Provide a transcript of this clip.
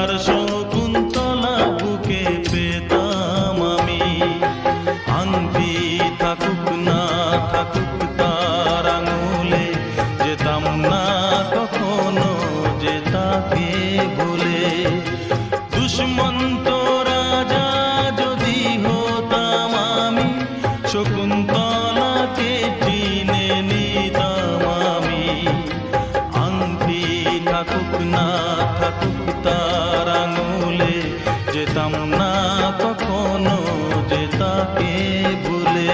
তার শকুন্তলা বুকে পেতাম আমি। আংটি থাকুক না থাকুক তার আঙুলে, যেতাম না কখনো যে তাকে ভুলে। দুষ্মন্ত রাজা যদি হতাম আমি, শকুন্তলাকে চিনে নিতাম আমি। আংটি থাকুক না থাকুক তার আঙুলে, যেতাম না কখনো যে তাকে ভুলে।